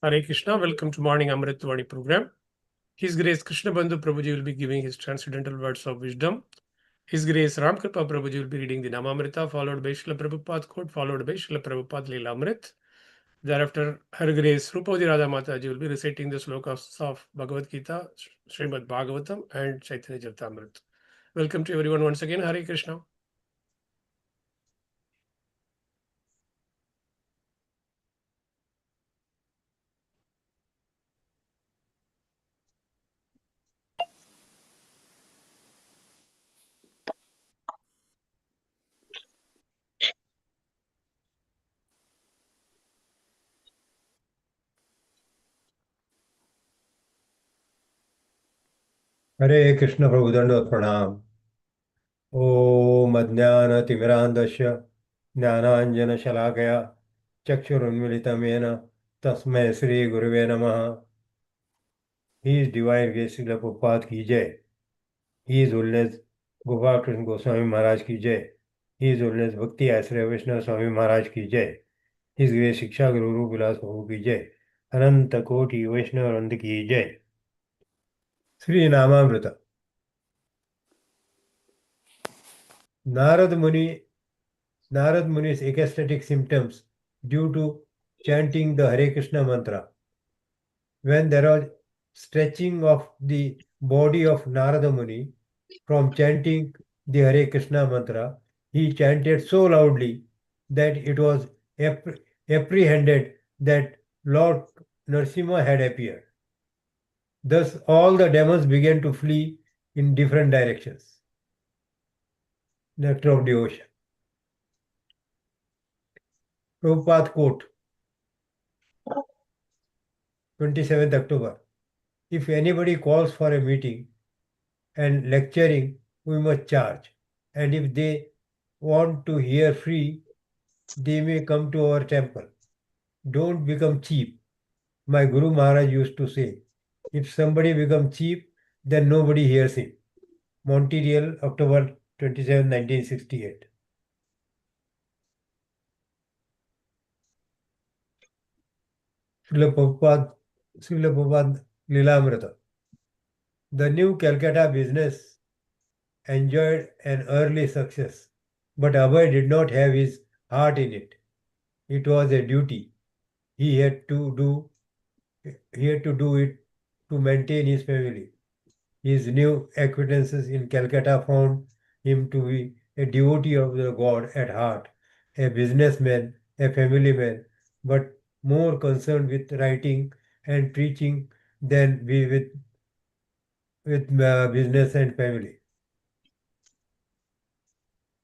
Hare Krishna, welcome to Morning Amrut Vani program. His Grace Krishna Bandhu Prabhuji will be giving his transcendental words of wisdom. His Grace Ram Kripa Prabhuji will be reading the Namamrita, followed by Srila Prabhupada quote, followed by Srila Prabhupada Leela Amrit. Thereafter, Her Grace Rupavati Radha Mataji will be reciting the slokas of Bhagavad Gita, Srimad Bhagavatam, and Chaitanya Charitamrita. Welcome to everyone once again. Hare Krishna. हरे कृष्ण प्रभु दंडवत प्रणाम। ओम अज्ञानतिमिरान्धस्य ज्ञानाञ्जनशलाकया चक्षुरुन्मीलितं येन तस्मै श्रीगुरुवे नमः। His Divine Grace Srila Prabhupada की जय। His Holiness Gopal Krishna Goswami महाराज की जय। His Holiness भक्ति आश्रय वैष्णव स्वामी महाराज की जय। His Grace शिक्षा गुरु रूप विलास प्रभु की जय। अनंत कोटि वैष्णव वृंद की जय। Shri नामामृत। Narad Muni's ecstatic symptoms due to chanting the Hare Krishna mantra. When there was stretching of the body of Narada Muni from chanting the Hare Krishna mantra, he chanted so loudly that it was apprehended that Lord Narasimha had appeared. Thus all the demons began to flee in different directions. Nectar of devotion. Prabhupada quote, 27th October. If anybody calls for a meeting and lecturing, we must charge. And if they want to hear free, they may come to our temple. Don't become cheap. My Guru Maharaj used to say, if somebody becomes cheap, then nobody hears him. Montreal, October 27, 1968. Srila Prabhupada Lilamrita. The new Calcutta business enjoyed an early success, but Abhay did not have his heart in it. It was a duty. He had to do it to maintain his family. His new acquaintances in Calcutta found him to be a devotee of the God at heart, a businessman, a family man, but more concerned with writing and preaching than with business and family.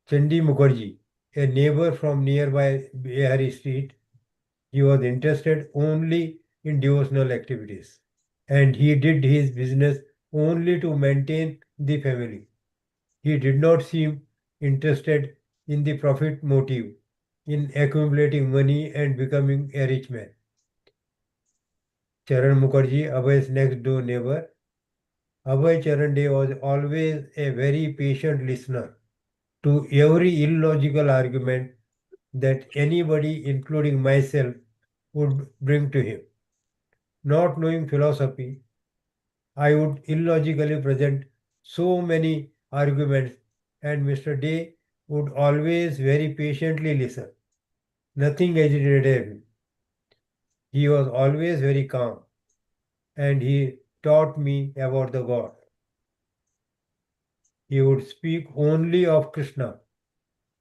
Chandi Mukherjee, a neighbor from nearby Behari Street, he was interested only in devotional activities, and he did his business only to maintain the family. He did not seem interested in the profit motive, in accumulating money and becoming a rich man. Charan Mukherjee, Abhay's next door neighbor. Abhay Charan De was always a very patient listener to every illogical argument that anybody, including myself, would bring to him. Not knowing philosophy, I would illogically present so many arguments, and Mr. Day would always very patiently listen. Nothing agitated him. He was always very calm, and he taught me about the God. He would speak only of Krishna.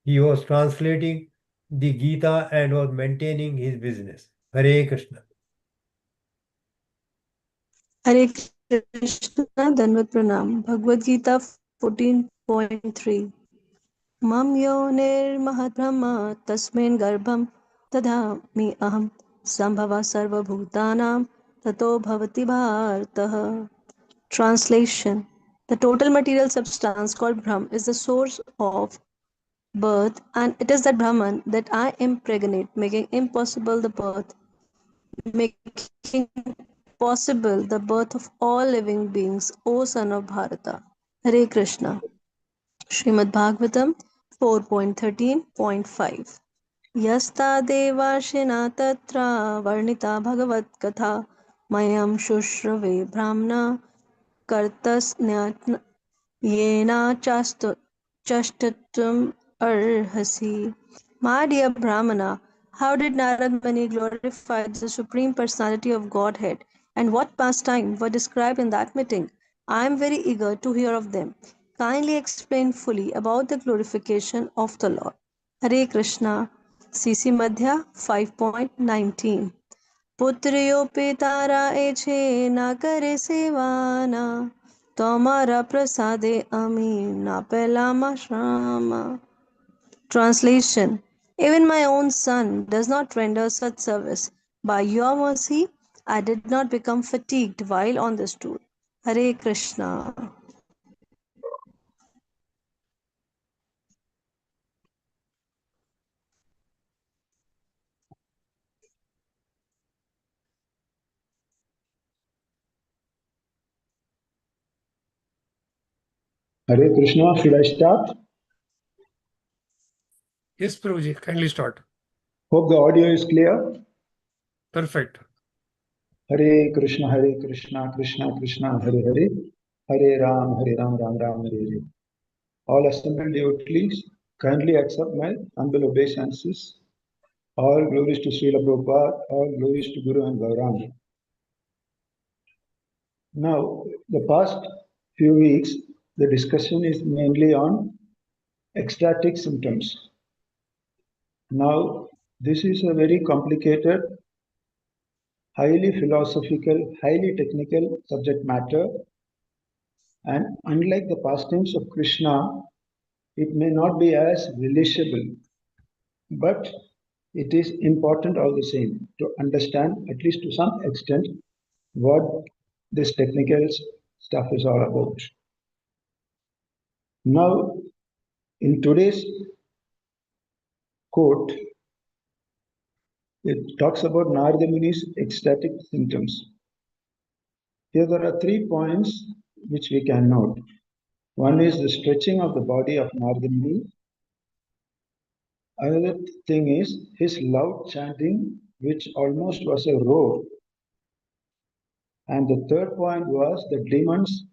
He was translating the Gita and was maintaining his business. Hare Krishna. Hare Krishna, Danvat Pranam. Bhagavad Gita 14.3. Mam yonir mahatbrahma tasmin garbham tadami aham sambhava sarva bhutanam tato bhavati bhartah. Translation: the total material substance called Brahm is the source of birth, and it is that Brahman that I impregnate, making impossible the birth, making possible the birth of all living beings, O son of Bharata. Hare Krishna. Srimad Bhagavatam 4.13.5 यस्तादेवार्षिणा तत्र वर्णिता भगवत्कथा मयं शुश्रवे ब्राह्मणा कर्तस्न्यत् येनाचास्तुम् arhasi. My dear Brahmana, how did Narad Muni glorify the Supreme Personality of Godhead, and what pastime were described in that meeting? I am very eager to hear of them. Kindly explain fully about the glorification of the Lord. Hare Krishna. CC Madhya 5.19 पुत्र्यो Pitara एछे ना करे सेवाना तोमारा प्रसादे अमी ना पेलामा श्रामा. Translation: even my own son does not render such service. By your mercy, I did not become fatigued while on the stool. Hare Krishna. Hare Krishna, should I start? Yes, Prabhuji, kindly start. Hope the audio is clear. Perfect. Hare Krishna, Krishna Krishna, Hare Hare, Hare Ram, Ram Ram, Hare Hare. All assembled devotees, kindly accept my humble obeisances. All glories to Srila Prabhupada, all glories to Guru and Gauranga. Now, the past few weeks, the discussion is mainly on ecstatic symptoms. Now, this is a very complicated, highly philosophical, highly technical subject matter, and unlike the pastimes of Krishna, it may not be as relishable, but it is important all the same to understand, at least to some extent, what this technical stuff is all about. Now, in today's quote, it talks about Narada Muni's ecstatic symptoms. Here there are 3 points which we can note. One is the stretching of the body of Narada Muni. Another thing is his loud chanting, which almost was a roar. And the third point was the demons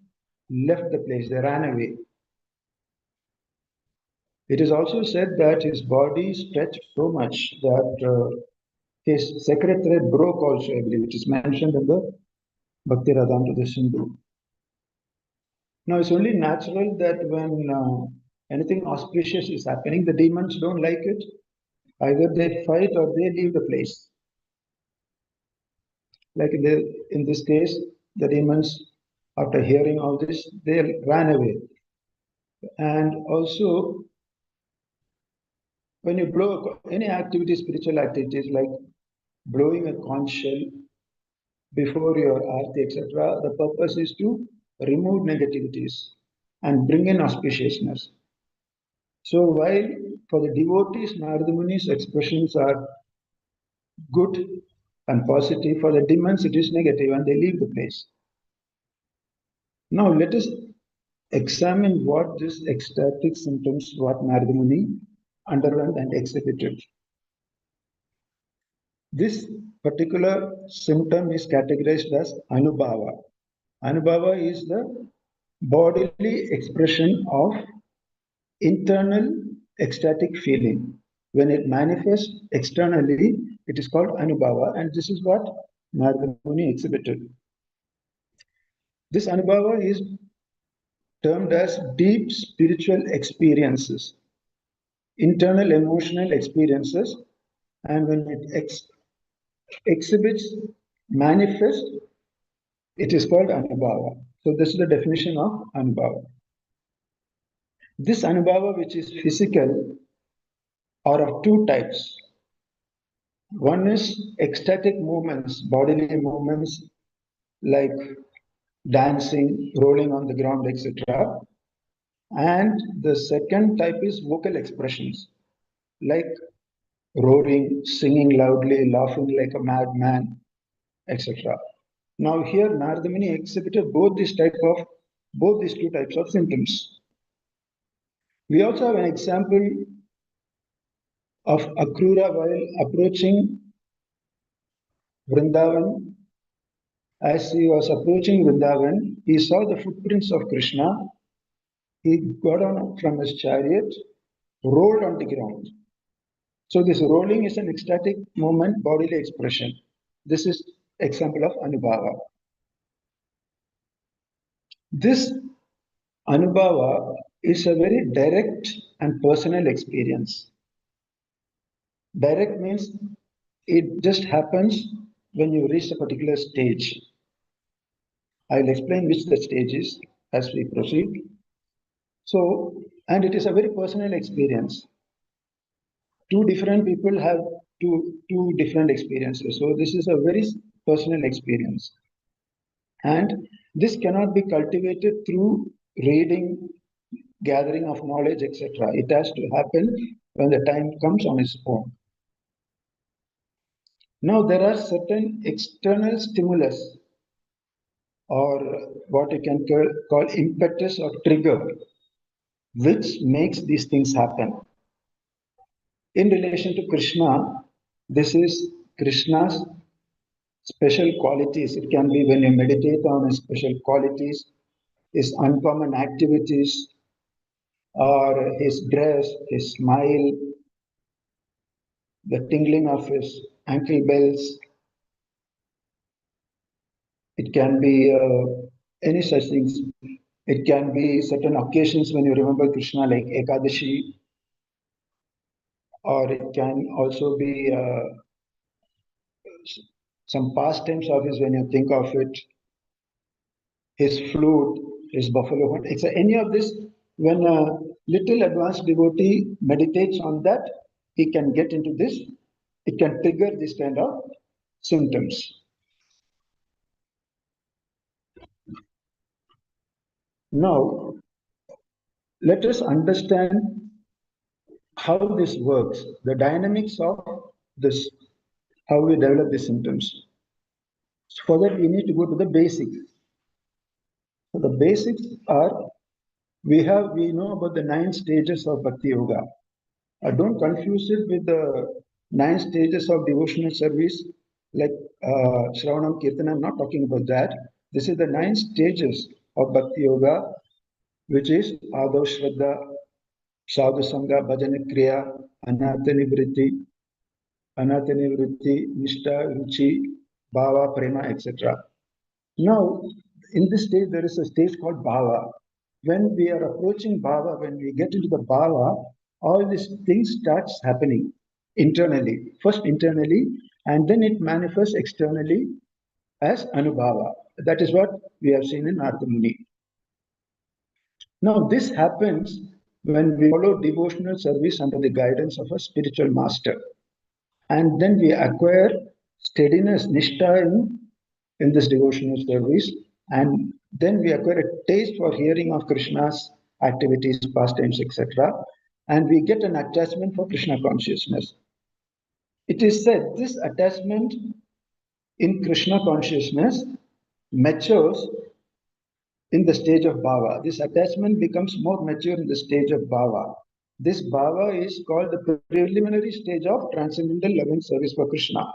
left the place, they ran away. It is also said that his body stretched so much that his sacred thread broke also, I believe, which is mentioned in the Bhakti Radhamrita Sindhu. Now, it's only natural that when anything auspicious is happening, the demons don't like it. Either they fight or they leave the place. Like in this case, the demons, after hearing all this, they ran away. And also, when you blow any activity, spiritual activities like blowing a conch shell before your arti, etc., the purpose is to remove negativities and bring in auspiciousness. So while for the devotees, Narada Muni's expressions are good and positive, for the demons it is negative and they leave the place. Now let us examine what these ecstatic symptoms, what Narada Muni underwent and exhibited. This particular symptom is categorized as Anubhava. Anubhava is the bodily expression of internal ecstatic feeling. When it manifests externally, it is called Anubhava, and this is what Narada Muni exhibited. This Anubhava is termed as deep spiritual experiences, internal emotional experiences, and when it exhibits, manifests, it is called Anubhava. So this is the definition of Anubhava. This Anubhava, which is physical, are of two types. One is ecstatic movements, bodily movements like dancing, rolling on the ground, etc. And the second type is vocal expressions, like roaring, singing loudly, laughing like a madman, etc. Now here Narada Muni exhibited both these two types of symptoms. We also have an example of Akrura while approaching Vrindavan. As he was approaching Vrindavan, he saw the footprints of Krishna. He got on from his chariot, rolled on the ground. So this rolling is an ecstatic movement, bodily expression. This is example of Anubhava. This Anubhava is a very direct and personal experience. Direct means it just happens when you reach a particular stage. I'll explain which the stage is as we proceed. So, and it is a very personal experience. Two different people have two different experiences. So this is a very personal experience. And this cannot be cultivated through reading, gathering of knowledge, etc. It has to happen when the time comes on its own. Now there are certain external stimulus or what you can call impetus or trigger, which makes these things happen. In relation to Krishna, this is Krishna's special qualities. It can be when you meditate on his special qualities, his uncommon activities, or his dress, his smile, the tingling of his ankle bells. It can be any such things. It can be certain occasions when you remember Krishna, like Ekadashi, or it can also be some pastimes of his when you think of it, his flute, his buffalo horn. It's any of this. When a little advanced devotee meditates on that, he can get into this. It can trigger this kind of symptoms. Now, let us understand how this works, the dynamics of this, how we develop the symptoms. So for that, we need to go to the basics. So the basics are, we know about the 9 stages of Bhakti Yoga. Don't confuse it with the 9 stages of devotional service, like Shravanam Kirtana. I'm not talking about that. This is the 9 stages of Bhakti Yoga, which is Adav Shraddha, Sadhu Sangha, Bhajana Kriya, Anartha Nivritti, Nishta, Ruchi, Bhava, Prema, etc. Now, in this stage, there is a stage called Bhava. When we are approaching Bhava, when we get into the Bhava, all these things starts happening internally. First internally, and then it manifests externally as Anubhava. That is what we have seen in Narada Muni. Now, this happens when we follow devotional service under the guidance of a spiritual master. And then we acquire steadiness, nishta in this devotional service. And then we acquire a taste for hearing of Krishna's activities, pastimes, etc. And we get an attachment for Krishna consciousness. It is said this attachment in Krishna consciousness matures in the stage of bhava. This attachment becomes more mature in the stage of bhava. This bhava is called the preliminary stage of transcendental loving service for Krishna.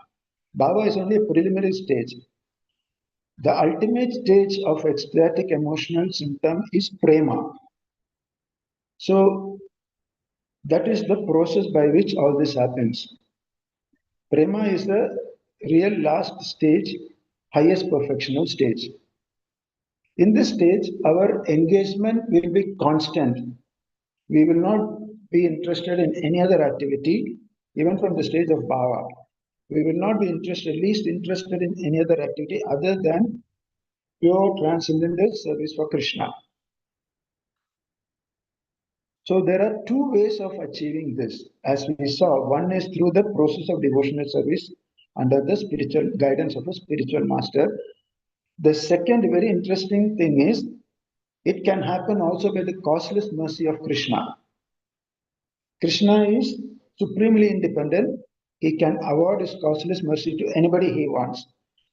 Bhava is only a preliminary stage. The ultimate stage of ecstatic emotional symptom is prema. So that is the process by which all this happens. Prema is the real last stage, highest perfectional stage. In this stage, our engagement will be constant. We will not be interested in any other activity, even from the stage of bhava. We will not be least interested in any other activity other than pure transcendental service for Krishna. So there are 2 ways of achieving this. As we saw, one is through the process of devotional service under the spiritual guidance of a spiritual master. The second very interesting thing is, it can happen also by the causeless mercy of Krishna. Krishna is supremely independent. He can award his causeless mercy to anybody he wants,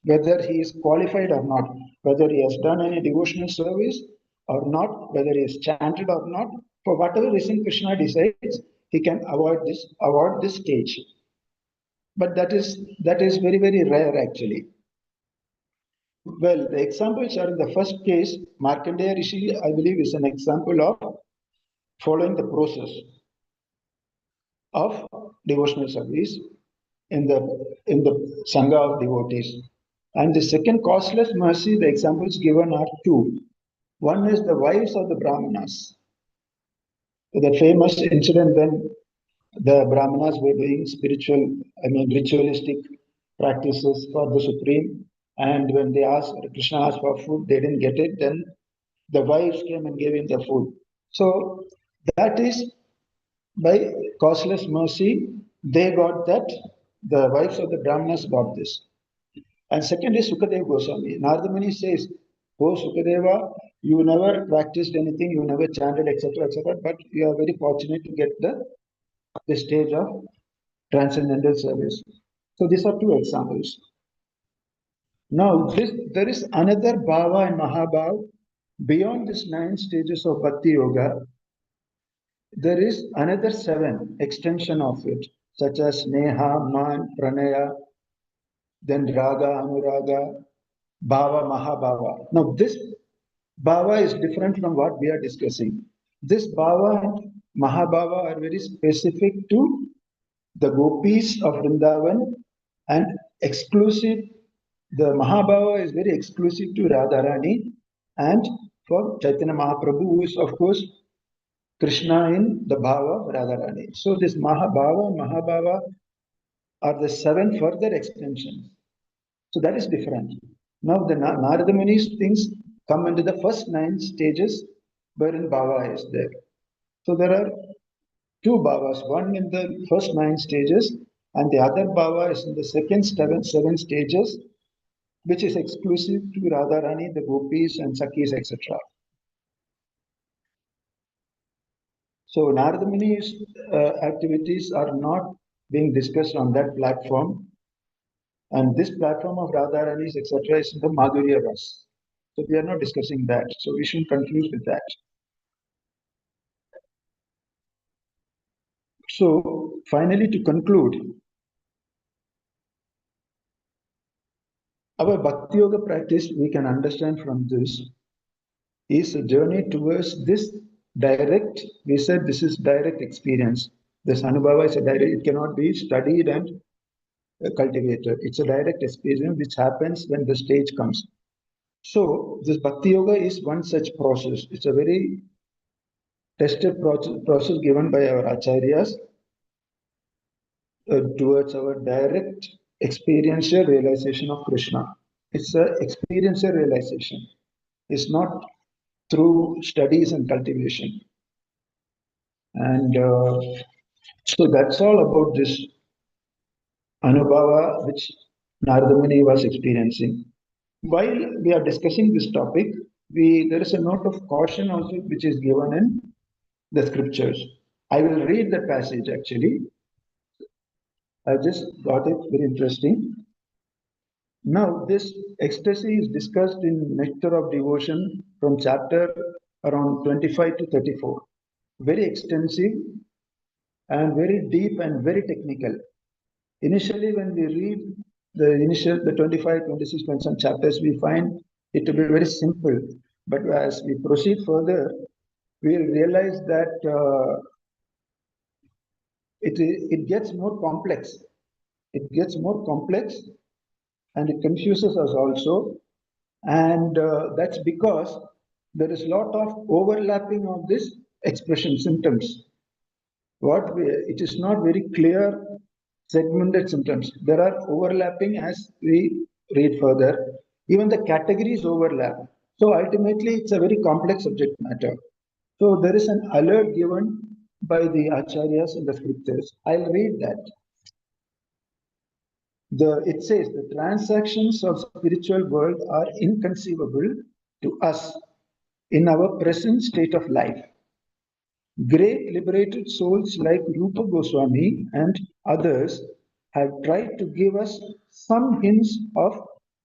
whether he is qualified or not, whether he has done any devotional service or not, whether he is chanted or not. For whatever reason Krishna decides, he can award this stage. But that is very, very rare actually. Well, the examples are in the first case, Markandeya Rishi, I believe, is an example of following the process of devotional service in the Sangha of devotees. And the second causeless mercy, the examples given are two. One is the wives of the Brahmanas. The famous incident when the Brahmanas were doing ritualistic practices for the Supreme, and when Krishna asked for food, they didn't get it, then the wives came and gave him the food. So that is by causeless mercy, they got that, the wives of the Brahmanas got this. And second is Sukadeva Goswami. Narada Muni says, "Oh Sukadeva, you never practiced anything, you never chanted, etc., but you are very fortunate to get the stage of transcendental service." So these are two examples. Now, there is another bhava and mahabhava beyond these 9 stages of Bhakti Yoga. There is another 7 extension of it, such as Neha, Man, Pranaya, then Raga, Anuraga, Bhava, Mahabhava. Now, this Bhava is different from what we are discussing. This Bhava and Mahabhava are very specific to the gopis of Vrindavan and exclusive. The Mahabhava is very exclusive to Radharani and for Chaitanya Mahaprabhu, who is, of course, Krishna in the Bhava of Radharani. So this Mahabhava and Mahabhava are the 7 further extensions. So that is different. Now the Narada Muni's things come into the first 9 stages wherein Bhava is there. So there are 2 Bhavas, one in the first 9 stages and the other Bhava is in the second 7 stages, which is exclusive to Radharani, the gopis and Sakhis, etc. So Narada Muni's activities are not being discussed on that platform. And this platform of Radharani's, etc., is in the Madhurya Ras. So we are not discussing that. So we shouldn't confuse with that. So finally, to conclude, our Bhakti Yoga practice, we can understand from this, is a journey towards this direct, we said this is direct experience. This Anubhava is a direct, it cannot be studied and cultivated. It's a direct experience which happens when the stage comes. So this Bhakti Yoga is one such process. It's a very tested process given by our acharyas towards our direct experiential realization of Krishna. It's an experiential realization. It's not through studies and cultivation. And so that's all about this Anubhava which Narada Muni was experiencing. While we are discussing this topic, there is a note of caution also which is given in the scriptures. I will read the passage actually. I just got it, very interesting. Now, this ecstasy is discussed in Nectar of Devotion from chapter around 25 to 34. Very extensive and very deep and very technical. Initially, when we read the 25, 26, 27 chapters, we find it to be very simple. But as we proceed further, we will realize that it gets more complex. It gets more complex and it confuses us also. And that's because there is a lot of overlapping of this expression symptoms. It is not very clear segmented symptoms. There are overlapping as we read further. Even the categories overlap. So ultimately, it's a very complex subject matter. So there is an alert given by the acharyas in the scriptures. I'll read that. It says the transactions of spiritual world are inconceivable to us in our present state of life. Great liberated souls like Rupa Goswami and others have tried to give us some hints of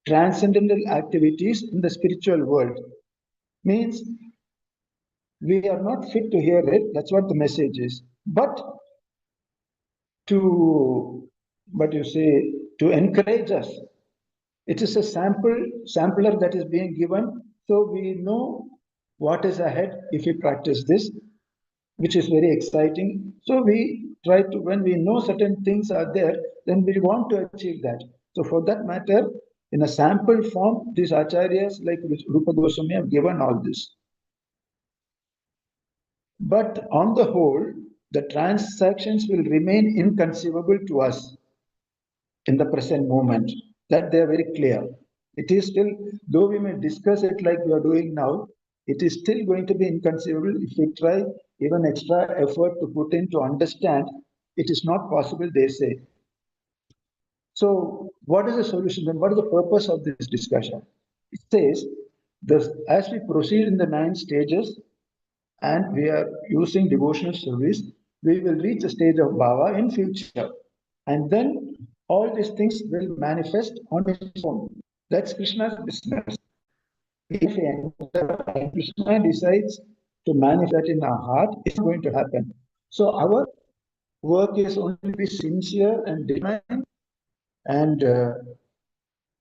transcendental activities in the spiritual world. Means we are not fit to hear it, that's what the message is. But to encourage us, it is a sampler that is being given, so we know what is ahead if we practice this, which is very exciting. So we try to, when we know certain things are there, then we want to achieve that. So for that matter, in a sample form, these acharyas like Rupa Goswami have given all this. But on the whole, the transactions will remain inconceivable to us in the present moment. That they are very clear. It is still, though we may discuss it like we are doing now, it is still going to be inconceivable if we try even extra effort to put in to understand. It is not possible, they say. So, what is the solution then? What is the purpose of this discussion? It says, as we proceed in the 9 stages and we are using devotional service, we will reach a stage of bhava in future. And then all these things will manifest on its own. That's Krishna's business. If Krishna decides to manifest that in our heart, it's going to happen. So our work is only to be sincere and determined and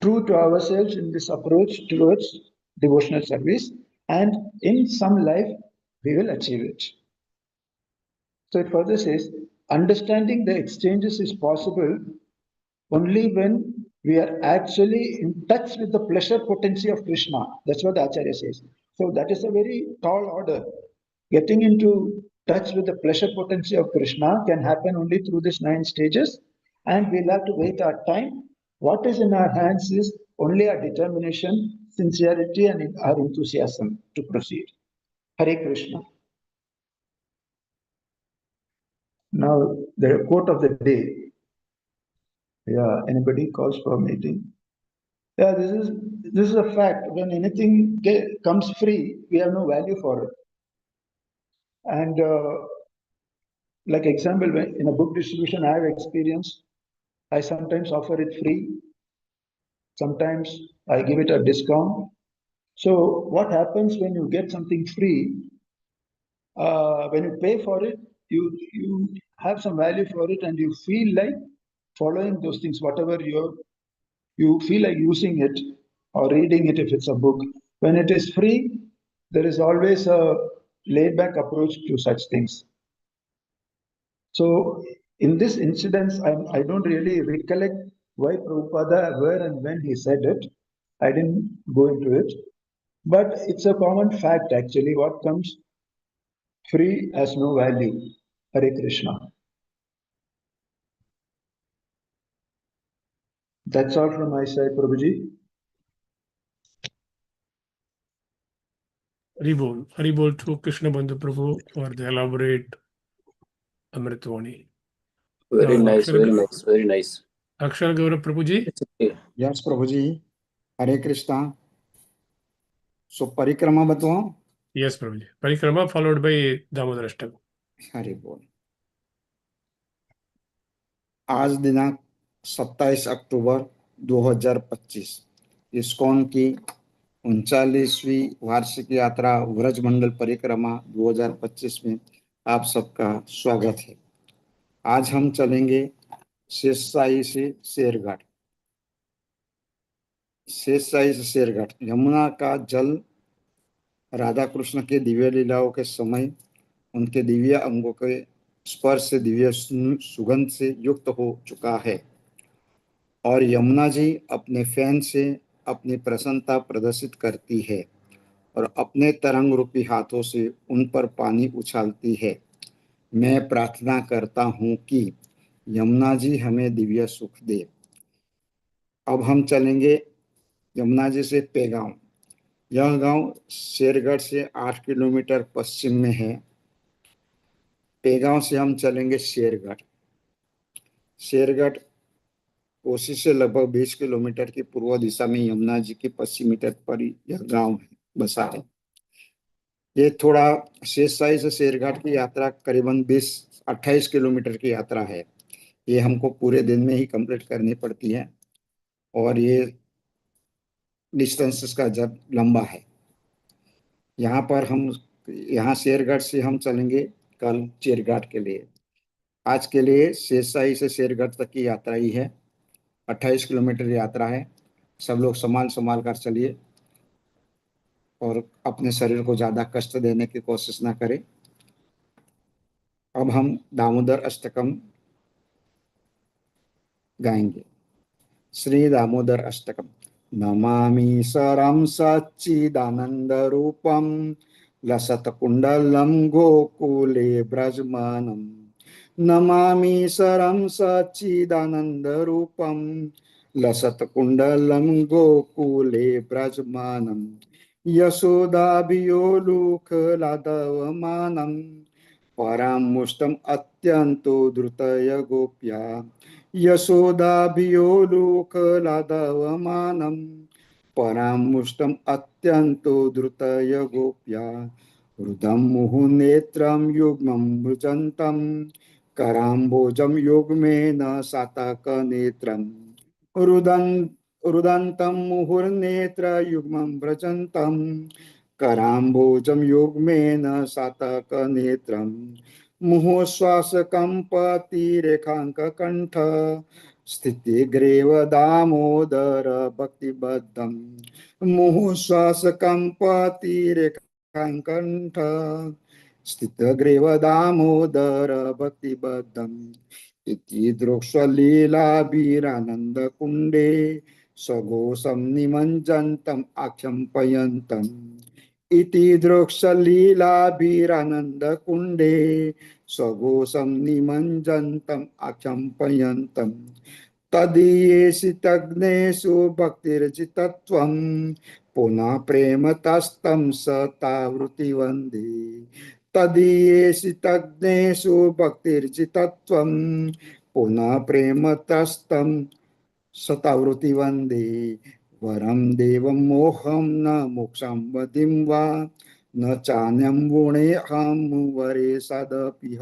true to ourselves in this approach towards devotional service, and in some life we will achieve it. So it further says, understanding the exchanges is possible only when we are actually in touch with the pleasure potency of Krishna. That's what the Acharya says. So that is a very tall order. Getting into touch with the pleasure potency of Krishna can happen only through these 9 stages, and we'll have to wait our time. What is in our hands is only our determination, sincerity, and our enthusiasm to proceed. Hare Krishna. Now, the quote of the day. Yeah, anybody calls for a meeting? Yeah, this is a fact. When anything comes free, we have no value for it. And like example, in a book distribution, I have experience. I sometimes offer it free. Sometimes I give it a discount. So what happens when you get something free? When you pay for it, you have some value for it, and you feel like following those things, whatever you feel like using it or reading it if it's a book. When it is free, there is always a laid back approach to such things. So in this incident, I don't really recollect why Prabhupada, where and when he said it. I didn't go into it. But it's a common fact actually. What comes free has no value. Hare Krishna. That's all from my side, Prabhuji. Haribol to Krishna Bandhu Prabhu for the elaborate Amrut Vani. Very Now, nice, very nice, very nice. Akshar Gaurav Prabhuji. Yes, Prabhuji. Hare Krishna. So, Parikrama बताओ? Yes, Prabhuji. Parikrama followed by Damodar Ashtakam. Hari बोल. आज दिनांक 27 अक्टूबर 2025 ISKCON की 39वीं वार्षिक यात्रा व्रज मंडल परिक्रमा 2025 में आप सबका स्वागत है. आज हम चलेंगे शेषशाही से शेरघाट. शेषशाही से शेरघाट. यमुना का जल राधा कृष्ण के दिव्य लीलाओं के समय उनके दिव्य अंगों के स्पर्श से दिव्य सुगंध से युक्त हो चुका है और यमुना जी अपने फैन से अपनी प्रसन्नता प्रदर्शित करती है और अपने तरंग रूपी हाथों से उन पर पानी उछालती है. मैं प्रार्थना करता हूँ कि यमुना जी हमें दिव्य सुख दे. अब हम चलेंगे यमुना जी से पेगांव. यह गांव शेरगढ़ से 8 किलोमीटर पश्चिम में है. पेगांव से हम चलेंगे शेरगढ़. शेरगढ़ कोसी से लगभग 20 किलोमीटर की पूर्व दिशा में यमुना जी के पश्चिमी तट पर यह गांव है, बसा है। ये थोड़ा शेषशाही से शेरघाट की यात्रा करीबन 28 किलोमीटर की यात्रा है। ये हमको पूरे दिन में ही कंप्लीट करनी पड़ती है और ये डिस्टेंस इसका जब लंबा है। यहाँ शेरघाट से हम चलेंगे कल शेरघाट के लिए। आज के लिए शेषशाही से शेरघाट तक की यात्रा ही है। 28 किलोमीटर यात्रा है। सब लोग संभाल संभाल कर चलिए और अपने शरीर को ज्यादा कष्ट देने की कोशिश ना करें। अब हम दामोदर अष्टकम गाएंगे। श्री दामोदर अष्टकम। नमामि सरं सच्चिदानंद रूपम लसत कुंडलम गोकुले ब्रजमानम। नमामि सरं सच्चिदानंद रूपम लसत कुंडलम गोकुले ब्रजमानम। यशोदाभियोलुखलादवमानम परामुष्टम अत्यंतो द्रुतय गोप्या। यशोदाभियोलुखलादवमानम परामुष्टम अत्यंतो द्रुतय गोप्या। रुदं मुहुनेत्रं युग्मं मृजन्तं कराम्बोजं युग्मेन सातकनेत्रं। रुदन्तं मुहुर्नेत्रयुग्मं व्रजन्तं कराम्बोजं युग्मेन सातकनेत्रं। मुहुश्वासकम्पतिरेखाङ्ककण्ठ स्थितिग्रीव दामोदर भक्तिबद्धं। मुहुश्वासकम्पतिरेखाङ्ककण्ठ स्थितग्रीव दामोदर भक्तिबद्धम्। इति दृक्ष्वलीलाभिरानन्दकुण्डे सघोषं निमज्जन्तम् आख्यापयन्तम्। इति दृक्ष्वलीलाभिरानन्दकुण्डे सघोषं निमज्जन्तम् आख्यापयन्तम्। तदीयेषितज्ञेषु भक्तिर्जितत्वं पुनः प्रेमतस्तं सतावृत्तिवन्दे। तदीयेषितज्ञेषु भक्तिर्जितत्वं पुनः प्रेमतस्तं सतावृत्तिवन्दे। वरं देवं मोहं न मोक्षं वदिं वा न चान्यं गुणेऽहं वरे सदपिह।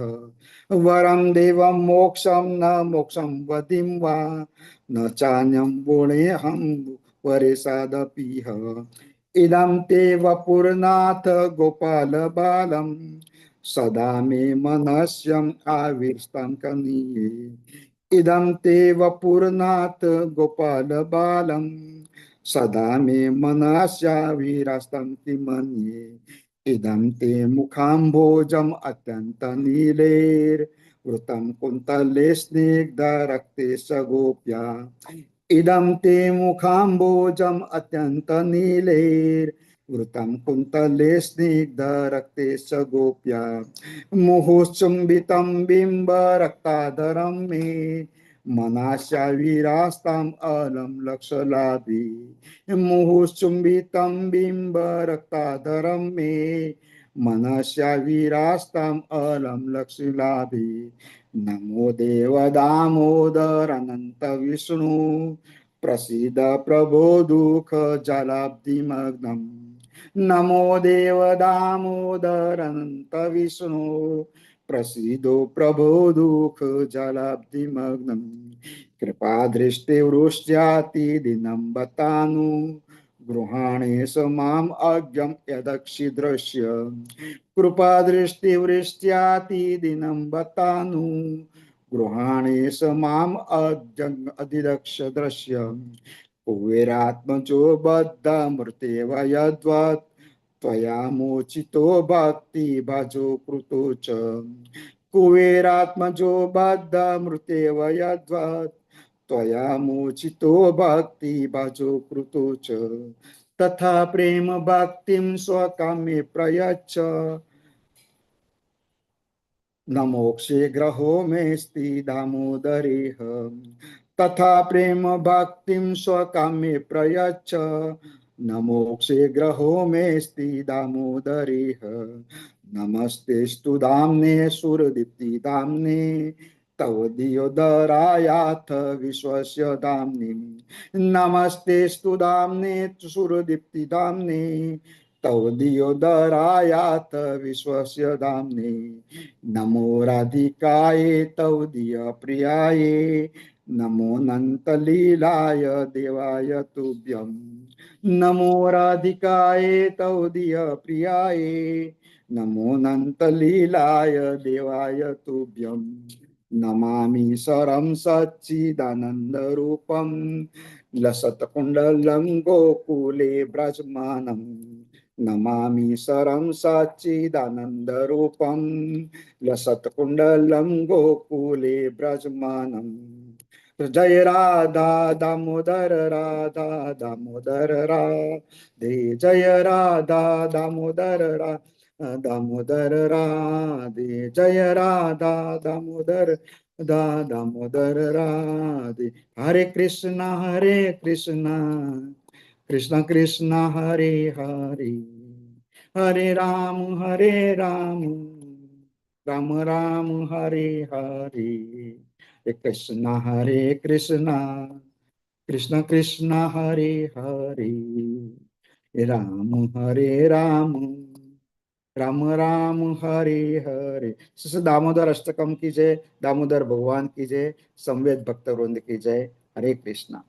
वरं देवं मोक्षं न मोक्षं वदिं वा न चान्यं गुणेऽहं वरे सदपिह। इदं ते वपुर्नाथ गोपाल बालं सदा मे मनस्यम् आविष्टं कनीये। इदं ते वपुर्नाथ गोपाल बालं सदा मे मनस्याविरस्तं मन्ये। इदं ते मुखाम्भोजम् अत्यन्तनीलैर्वृतं कुन्तले स्निग्धरक्ते स गोप्या। इदं ते मुखाम्भोजम् अत्यन्तनीलैर्वृतं कुन्तले स्निग्धरक्ते स गोप्या। मुहुश्चुम्बितं बिम्बरक्ताधरं मे मनस्याविरास्ताम् अलं लक्षलाभि। मुहुश्चुम्बितं बिम्बरक्ताधरं मे मनस्याविरास्ताम् अलं लक्षलाभि। नमो देव दामोदर अनंत विष्णु प्रसीद प्रभो दुख जलाब्धिमग्नम्। नमो देव दामोदर अनंत विष्णु प्रसीदो प्रभो दुख जलाब्धिमग्नम्। कृपा दृष्टि वृष्ट्याति दिनं बतानु गृहाणे स माम् अज्ञं यदक्षिदृश्य। कृपा दृष्टि वृष्ट्याति दिनं बतानु गृहाणे स माम् अज्ञं अधिदक्ष कुबेरात्मजो बद्धमृतेव यद्वत् त्वया मोचितो भक्ति भजो कृतो च। कुबेरात्मजो बद्धमृतेव यद्वत् त्वया मोचितो भक्ति भजो कृतो च। तथा प्रेम भक्तिं स्वकाम्ये प्रयच्छ न मोक्षे ग्रहो मेऽस्ति दामोदरेह। तथा प्रेम भक्तिं स्वकाम्ये प्रयच्छ न मोक्षे ग्रहो मेऽस्ति दामोदरेह। नमस्तेस्तु दाम्ने सुरदीप्ति दाम्ने तव दियोदरायाथ विश्वस्य धाम्ने नमस्तेस्तु धाम्ने सुरदीप्तिधाम्ने तव दियोदरायाथ विश्वस्य धाम्ने नमो राधिकाय तव दियप्रियाय नमो नन्तलीलाय देवाय तुभ्यं नमो राधिकाय तव दियप्रियाय नमो नन्तलीलाय देवाय तुभ्यं नमामि सरं सच्चिदानन्दरूपं लसत्कुण्डलं गोकुले व्रजमानं नमामि सरं सच्चिदानन्दरूपं लसत्कुण्डलं गोकुले व्रजमानं जय राधा दामोदर राधा दामोदर राधे जय राधा दामोदर दामोदर राधे जय राधा दामोदर दामोदर राधे हरे कृष्णा कृष्ण कृष्ण हरे हरे हरे राम राम राम हरे हरे कृष्ण कृष्ण कृष्ण हरे हरे राम राम राम हरे हरे। श्री दामोदर अष्टकम की जय, दामोदर भगवान की जय, संवेद भक्त वृंद की जय। हरे Krishna.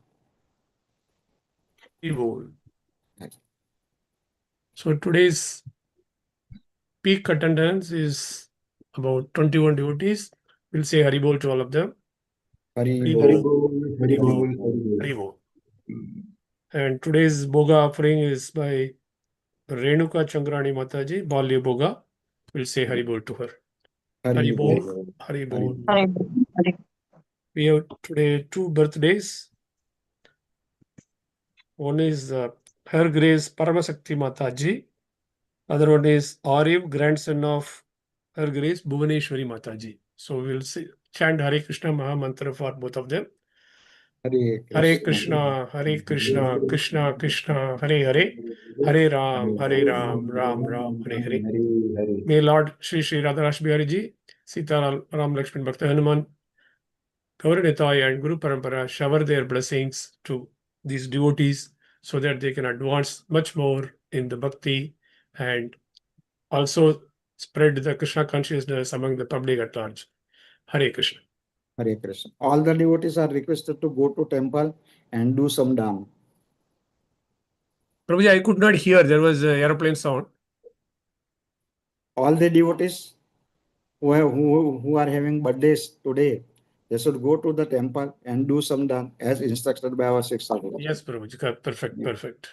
So today's peak attendance is about 21 devotees. We'll say Hari Bol to all of them. Hari Hari बोल। Bol, Hari Bol, Hari Bol. And today's Boga offering is by Renuka Changrani Mataji, Balya Boga. We'll say Hari Bol to her. Hari Bol, Hari Bol. We have today 2 birthdays. One is Her Grace Paramasakti Mataji. Other one is Arif, grandson of Her Grace Bhuvaneshwari Mataji. So we'll chant Hare Krishna Maha Mantra for both of them. Hare Krishna, Krishna Krishna, Hare Hare, Hare Ram, Ram Ram, Hare Hare. May Lord Shri Shri Radharash Bihari Ji, Sita Ram Lakshman Bhakta Hanuman, Gauranitai and Guru Parampara shower their blessings to these devotees so that they can advance much more in the bhakti and also spread the Krishna consciousness among the public at large. Hare Krishna. Hare Krishna. All the devotees are requested to go to temple and do some dam. Prabhuji, I could not hear. There was aeroplane sound. All the devotees who are having birthdays today, they should go to the temple and do some dam as instructed by our Sikh Sadhu. Yes, Prabhuji. Perfect, perfect.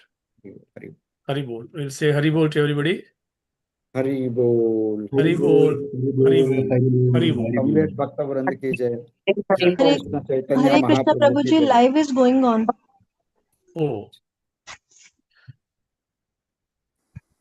Hari Hari Bol. We'll say Hari Bol to everybody. Hari Bol. Hari Bol. Hari Bol. Hari Bol. संवेद भक्त वृंद की जय। Hare Krishna Chaitanya Hare Krishna महाप्रभु की Prabhuji, जय। live is going on. Oh,